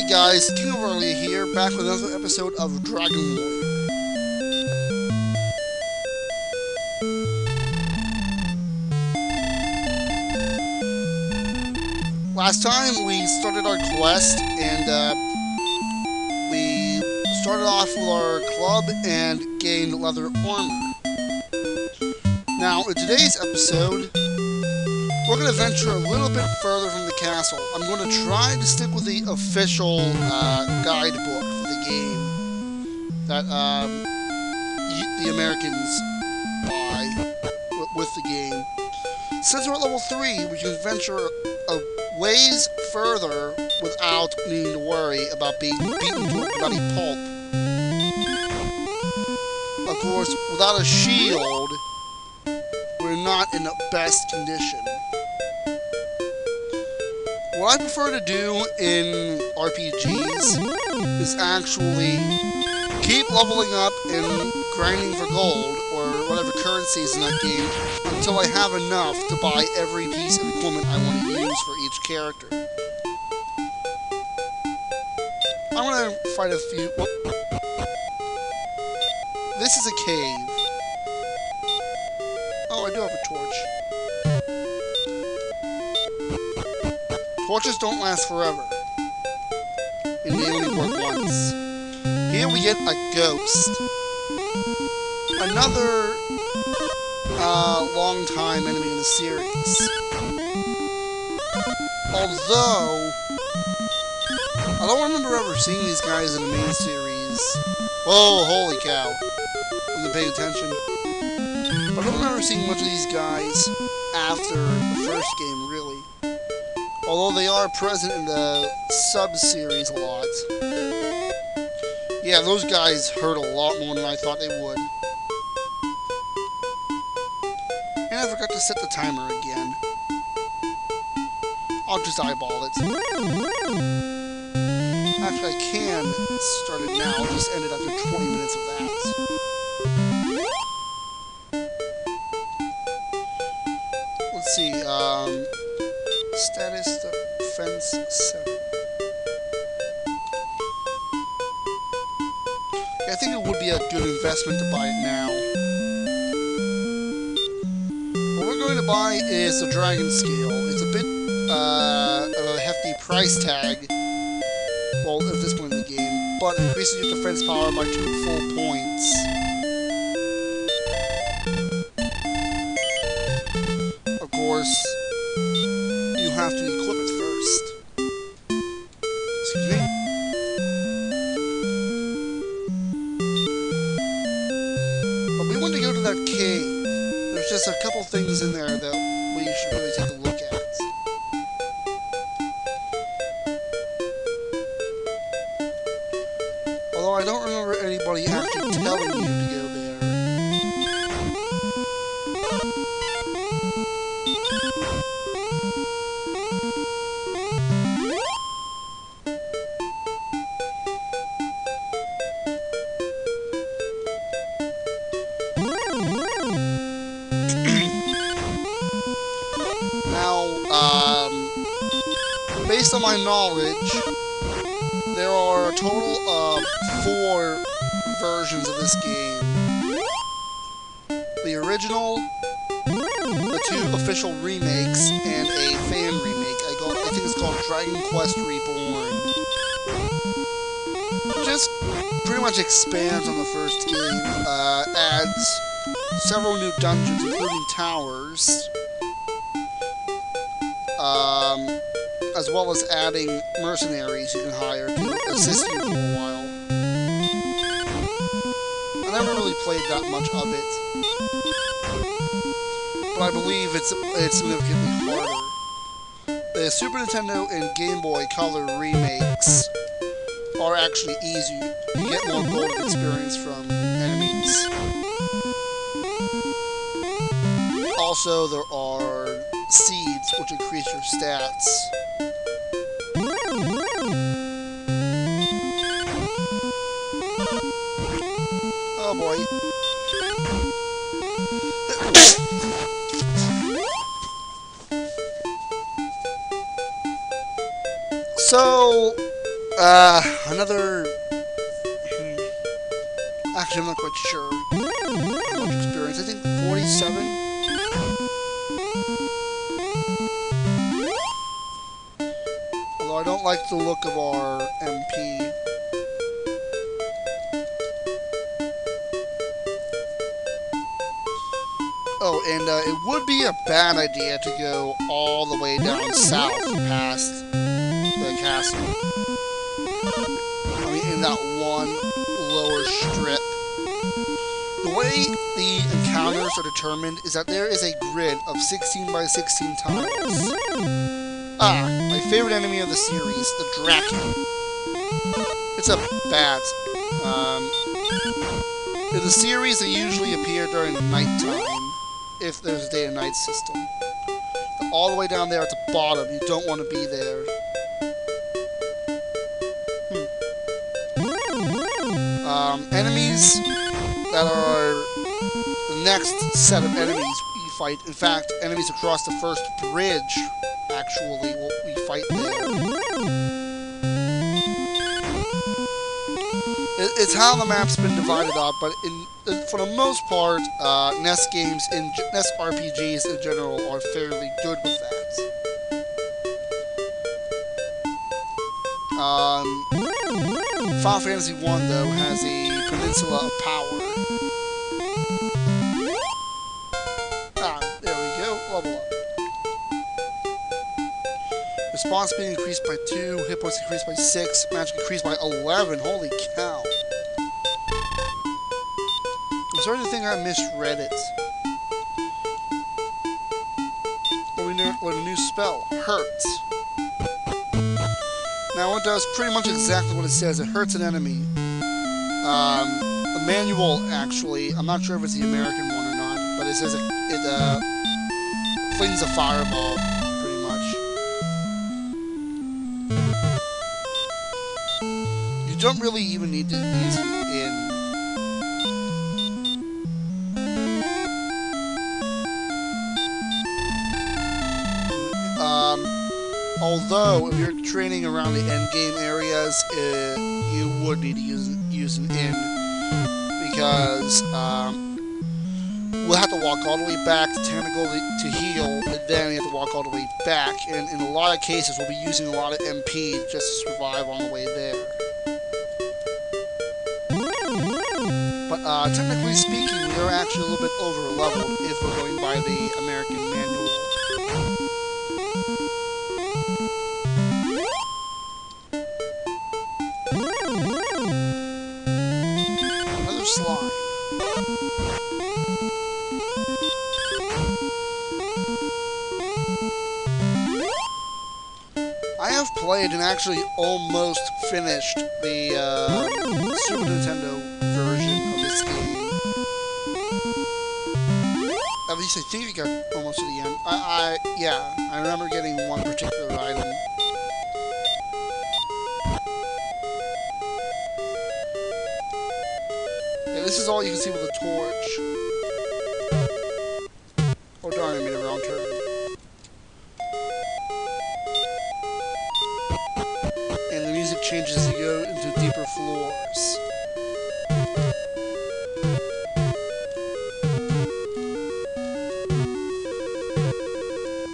Hey guys, King of Early here, back with another episode of Dragon Warrior. Last time we started our quest, and we started off with our club and gained leather armor. Now, in today's episode, we're going to venture a little bit further from the castle. I'm going to try to stick with the official guidebook for the game that the Americans buy with the game. Since we're at level 3, we can venture a ways further without needing to worry about being beaten to a bloody pulp. Of course, without a shield, we're not in the best condition. What I prefer to do in RPGs is actually keep leveling up and grinding for gold, or whatever currency is in that game, until I have enough to buy every piece of equipment I want to use for each character. I'm gonna fight a few... Whoop. This is a cave. Oh, I do have a torch. Torches don't last forever, and they only work once. Here we get a ghost. Another long-time enemy in the series. Although, I don't remember ever seeing these guys in the main series. Whoa, holy cow. I wasn't paying attention. But I don't remember seeing much of these guys after the first game, really. Although they are present in the sub-series a lot. Yeah, those guys hurt a lot more than I thought they would. And I forgot to set the timer again. I'll just eyeball it. Actually, I can start it now. I'll just end it after 20 minutes of that. Let's see, status defense 7. Yeah, I think it would be a good investment to buy it now. What we're going to buy is the Dragon Scale. It's a bit of a hefty price tag, well, at this point in the game, but it increases your defense power by 2 full points. Of course, you have to equip it first. Excuse me? But we want to go to that cave. There's just a couple things in there that we should really take a look at. Although I don't remember anybody actually telling you to go there. Based on my knowledge, there are a total of 4 versions of this game. The original, the 2 official remakes, and a fan remake. I think it's called Dragon Quest Reborn. Just pretty much expands on the first game, adds several new dungeons, including towers, as well as adding mercenaries you can hire to assist you for a while. I never really played that much of it, but I believe it's significantly harder. The Super Nintendo and Game Boy Color remakes are actually easier. You get more golden experience from enemies. Also, there are seeds, which increase your stats. Oh boy. So, Another... Actually, I'm not quite sure. How much experience? I think 47? Although I don't like the look of our MP. Oh, and it would be a bad idea to go all the way down south past the castle. I mean, in that one lower strip. The way the encounters are determined is that there is a grid of 16 by 16 tiles. Ah, my favorite enemy of the series, the Draken. It's a bat. In the series, they usually appear during nighttime, if there's a day and night system. All the way down there at the bottom, you don't want to be there. Enemies that are the next set of enemies you fight. In fact, enemies across the first bridge, actually, we fight there. It's how the map's been divided up, but for the most part, NES games, NES RPGs in general, are fairly good with that. Final Fantasy 1, though, has a Peninsula of Power. There we go, level up. Response speed increased by 2, hit points increased by 6, magic increased by 11, holy cow. I'm starting to think I misread it. Learn a new spell, Hurts. Now it does pretty much exactly what it says. It hurts an enemy. The manual, actually, I'm not sure if it's the American one or not, but it says it flings a fireball, pretty much. You don't really even need to use it in... although, if you're training around the endgame areas, you would need to use an inn, because we'll have to walk all the way back to Tentacle to heal, and then you have to walk all the way back, and in a lot of cases, we'll be using a lot of MP just to survive on the way there. But technically speaking, we are actually a little bit over-leveled if we're going by the American manual. Slime. I have played and actually almost finished the Super Nintendo version of this game. At least I think I got almost to the end. Yeah, I remember getting one particular item. This is all you can see with a torch. Oh darn, I made a wrong turn. And the music changes as you go into deeper floors.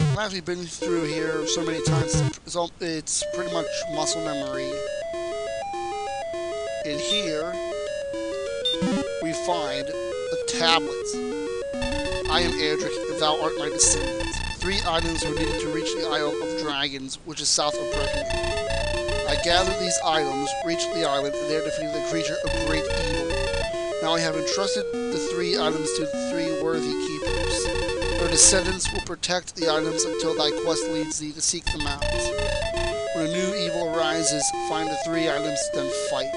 I've actually been through here so many times, it's pretty much muscle memory. In here, we find the tablets. I am Erdrick, if thou art my descendant. 3 items were needed to reach the Isle of Dragons, which is south of Breckenridge. I gathered these items, reached the island, and there defeated the creature of great evil. Now I have entrusted the 3 items to the 3 worthy keepers. Their descendants will protect the items until thy quest leads thee to seek them out. When a new evil arises, find the 3 items, then fight.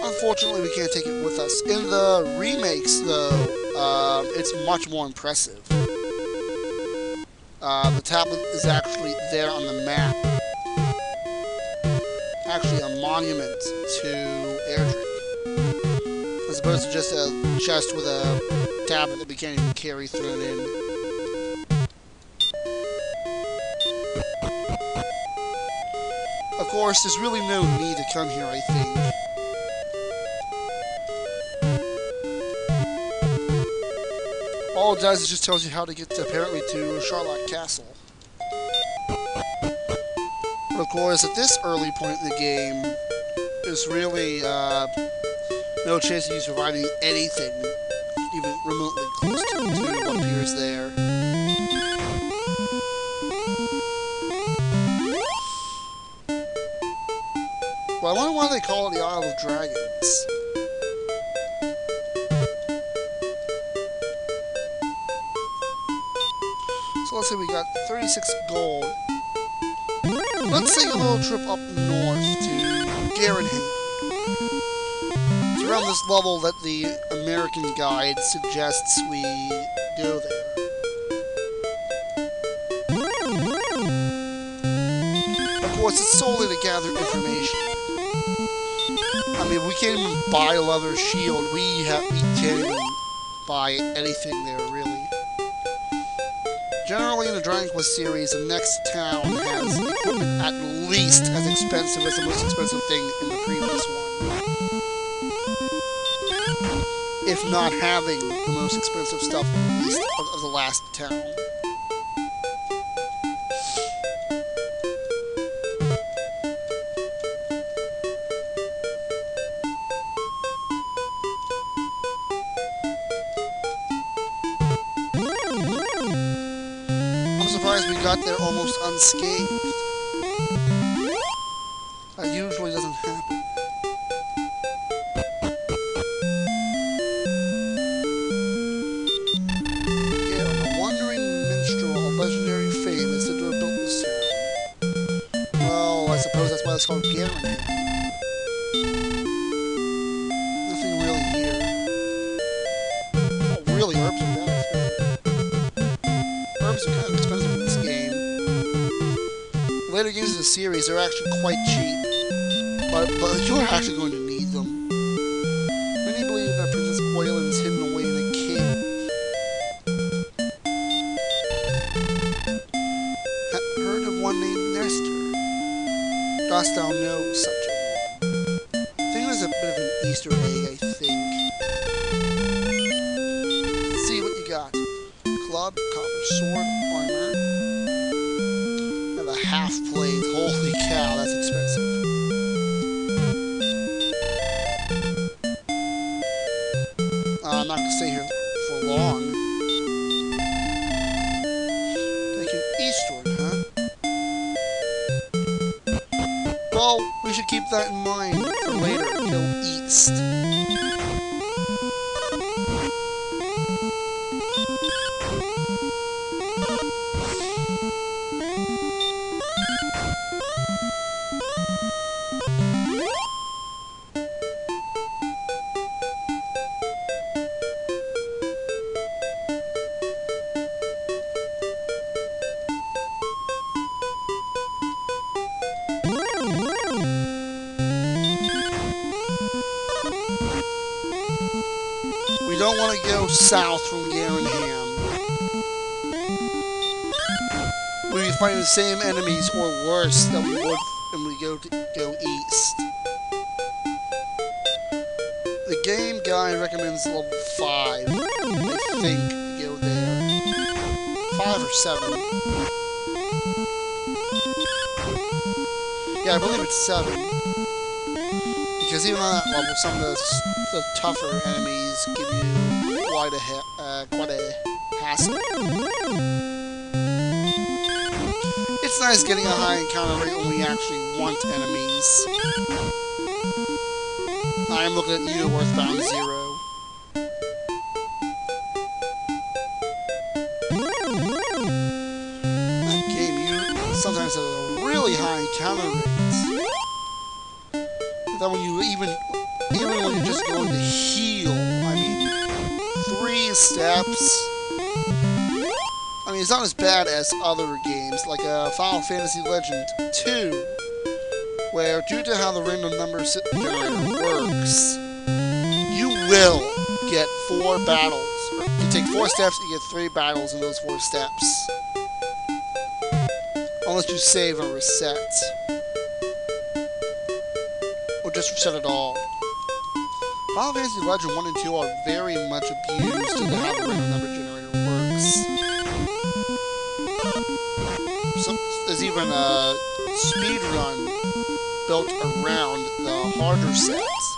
Unfortunately, we can't take it with us. In the remakes, though, it's much more impressive. The tablet is actually there on the map. Actually, a monument to Erdrick. As opposed to just a chest with a tablet that we can't even carry thrown in. Of course, there's really no need to come here, I think. All it does is just tells you how to get apparently to Charlotte Castle. But of course, at this early point in the game, there's really no chance of you surviving anything even remotely close to what appears there. Well, I wonder why they call it the Isle of Dragons. So let's say we got 36 gold. Let's take a little trip up north to Garenham. It's around this level that the American guide suggests we go there. Of course, it's solely to gather information. I mean, we can't even buy a leather shield. We can't even buy anything there, really. Generally, in the Dragon Quest series, the next town has equipment at least as expensive as the most expensive thing in the previous one. If not having the most expensive stuff, at least, of the last town. We got there almost unscathed. That usually doesn't happen. Yeah, a wandering minstrel of legendary fame is said to have built this town. Well, I suppose that's why it's called Garenham. Nothing really here. Oh, really, herbs are that expensive. Herbs are kind of expensive in this game. Later games of the series are actually quite cheap, but you're actually going to need them. Many believe that Princess Gwaelin is hidden away in a cave. Heard of one named Nestor? Dost thou know such a one? I think there's a bit of an Easter egg, I think. Let's see what you got. Club, copper sword, armor, and a half plate. Holy cow, that's expensive. I'm not gonna stay here for long. Taking eastward, huh? Well, we should keep that in mind for later. Go east. We don't want to go south from Garenham. We would find the same enemies or worse than we would when we go east. The game guide recommends level 5. I think to go there. 5 or 7. Yeah, I believe it's 7. Because even on that level, some of the tougher enemies give you quite a hassle. It's nice getting a high encounter rate when we actually want enemies. I'm looking at you, Earthbound Zero. That game, you sometimes have a really high encounter rate. That when you even when you're just going to heal, I mean, 3 steps. I mean, it's not as bad as other games, like Final Fantasy Legend 2, where due to how the random number generator works, you will get 4 battles. You take 4 steps, you get 3 battles in those 4 steps. Unless you save or reset. or just reset it all. Final Fantasy Legend 1 and 2 are very much abused in how the random number generator works. There's even a speedrun built around the harder sets,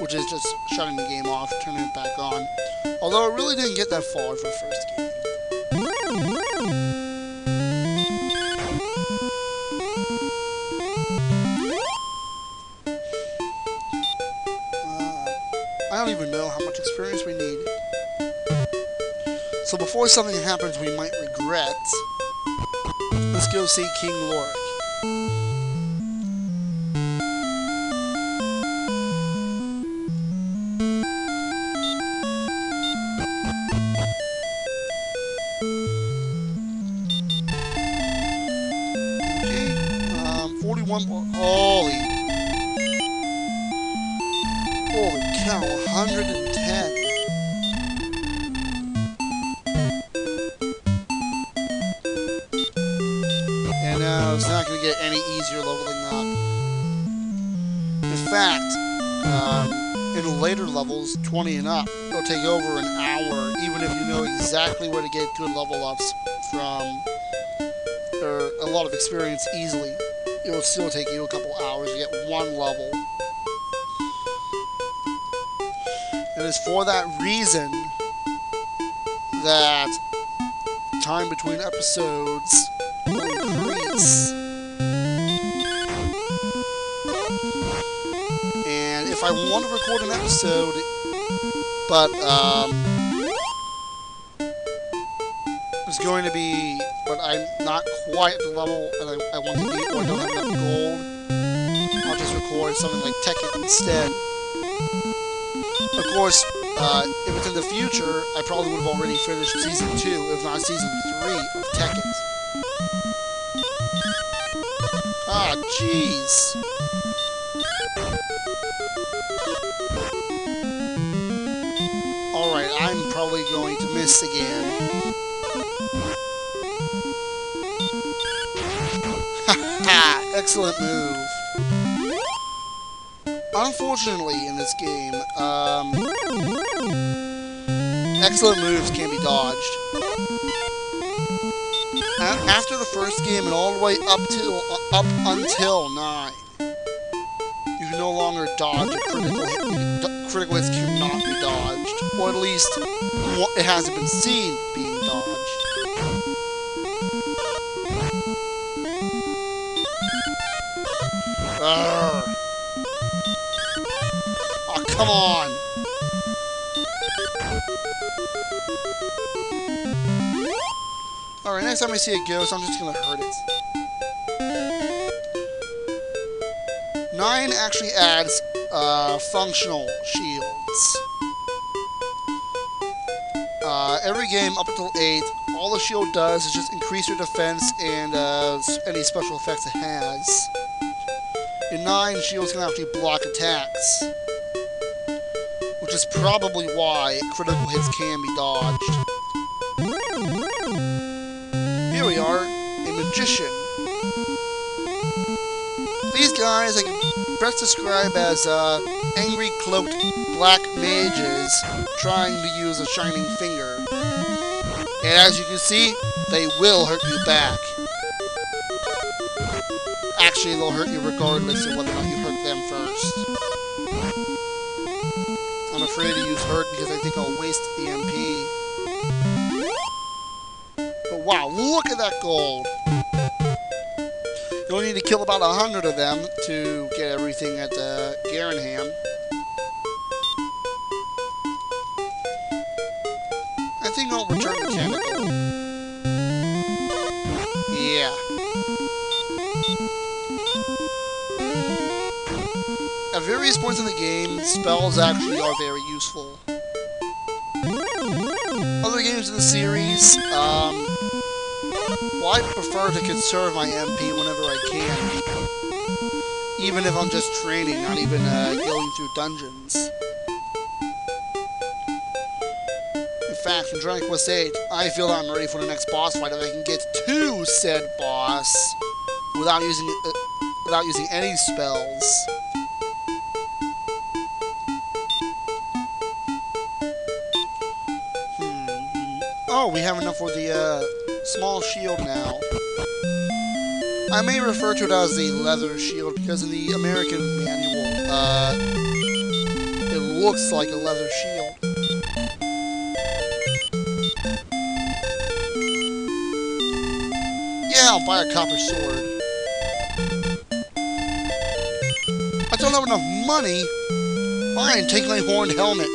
which is just shutting the game off, turning it back on. Although it really didn't get that far for the first game. I don't even know how much experience we need. So before something happens we might regret, let's go see King Lorik. Okay, 41 more. Holy cow, 110. And it's not going to get any easier leveling up. In fact, in the later levels, 20 and up, it'll take over an hour, even if you know exactly where to get good level ups from, or a lot of experience easily. It'll still take you a couple hours to get one level. And it's for that reason that time between episodes will increase. And if I want to record an episode, but it's going to be, but I'm not quite at the level that I want to be, or I don't have enough gold, I'll just record something like Tekken instead. Of course, if it's in the future, I probably would have already finished Season 2, if not Season 3 of Tekken. Ah, jeez. Alright, I'm probably going to miss again. Ha! Excellent move. Unfortunately, in this game, excellent moves can be dodged. After the first game and all the way up until 9, you can no longer dodge a critical hit. Critical hits cannot be dodged, or at least it hasn't been seen being dodged. Urgh. Oh, come on! Alright, next time I see a ghost, I'm just gonna hurt it. 9 actually adds functional shields. Every game up until 8, all the shield does is just increase your defense and any special effects it has. In 9, shields can actually block attacks, which is probably why critical hits can be dodged. Here we are, a magician. These guys I can best describe as angry cloaked black mages trying to use a shining finger. And as you can see, they will hurt you back. Actually, they'll hurt you regardless of whether or not you hurt them first. I'm afraid to use hurt because I think I'll waste the MP. But wow, look at that gold! You only need to kill about 100 of them to get everything at Garenham. I think I'll return the tentacle. Yeah. At various points in the game, spells actually are very useful. Other games in the series, well, I prefer to conserve my MP whenever I can. Even if I'm just training, not even going through dungeons. In fact, in Dragon Quest VIII, I feel that I'm ready for the next boss fight if I can get to said boss without using any spells. Oh, we have enough for the small shield now. I may refer to it as the leather shield because in the American manual, it looks like a leather shield. Yeah, I'll buy a copper sword. I don't have enough money. Fine, take my horned helmet.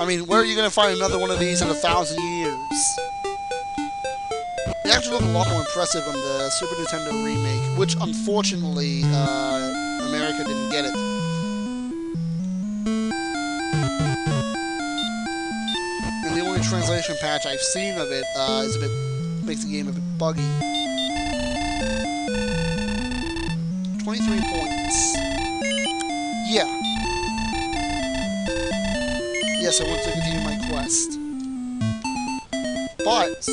I mean, where are you going to find another one of these in 1,000 years? They actually look a lot more impressive on the Super Nintendo remake, which unfortunately, America didn't get it. And the only translation patch I've seen of it is makes the game a bit buggy. 23 points. Yeah. Yes, I want to continue my quest. But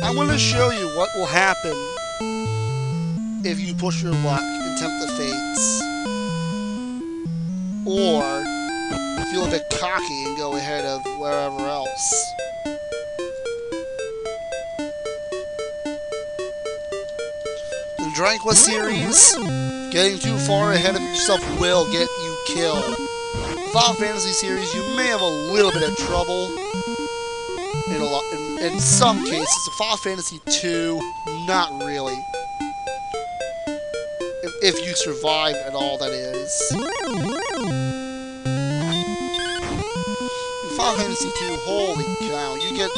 I want to show you what will happen if you push your luck and tempt the fates. Or feel a bit cocky and go ahead of wherever else. In the Dragon Quest series, getting too far ahead of yourself will get you killed. The Final Fantasy series, you may have a little bit of trouble. In some cases, the Final Fantasy 2, not really. If you survive at all, that is. In Final Fantasy 2, holy cow, you get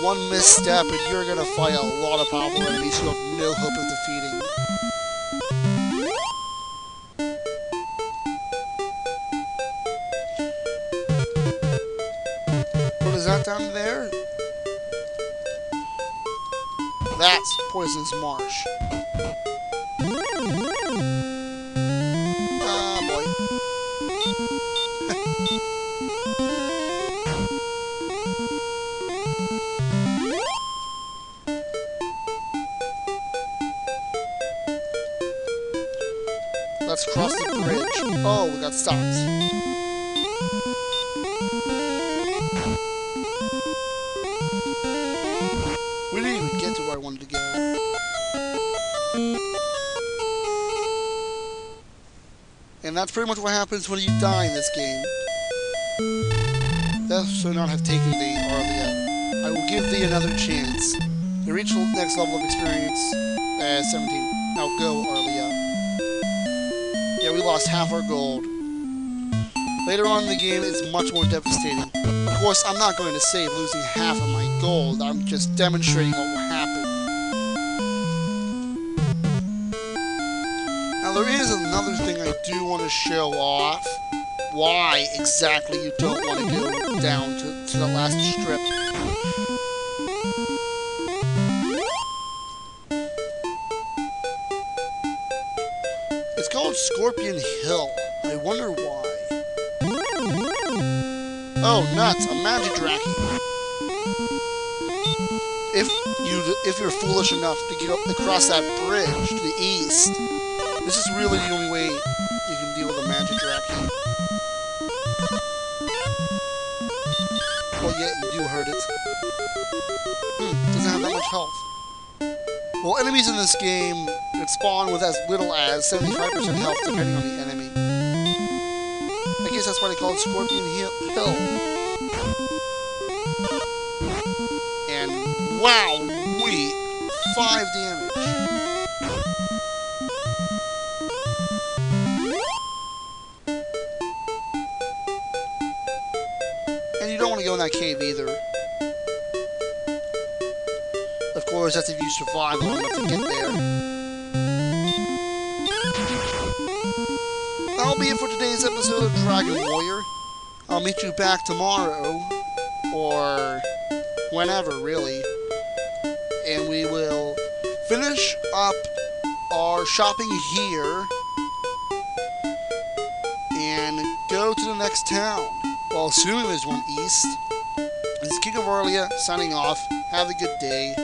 one misstep and you're gonna fight a lot of powerful enemies you have no hope of defeating. What is that down there? That's Poisonous Marsh. Ah, boy. Let's cross the bridge. Oh, we got stopped. We didn't even get to where I wanted to go. And that's pretty much what happens when you die in this game. Thou shalt not have taken thee, Arlia. I will give thee another chance. You reach the next level of experience. 17. Now go, Arlia. Yeah, we lost half our gold. Later on in the game, it's much more devastating. Of course, I'm not going to save losing half of my gold. I'm just demonstrating what will happen. Now, there is another thing I do want to show off. Why exactly you don't want to go down to the last strip. It's called Scorpion Hill. I wonder why. Oh, nuts! A magic dragon. If you're foolish enough to get up across that bridge to the east, this is really the only way you can deal with a magic dragon. Well, yeah, you do hurt it. Doesn't have that much health. Well, enemies in this game can spawn with as little as 75% health, depending on the enemy. I guess that's why they call it Scorpion Hill. And wow, 5 damage. And you don't want to go in that cave either. Of course, that's if you survive long enough to get there. That'll be it for today's episode of Dragon Warrior. I'll meet you back tomorrow, or whenever, really. And we will finish up our shopping here and go to the next town. Well, assuming there's one east. This is King of Arlia signing off. Have a good day.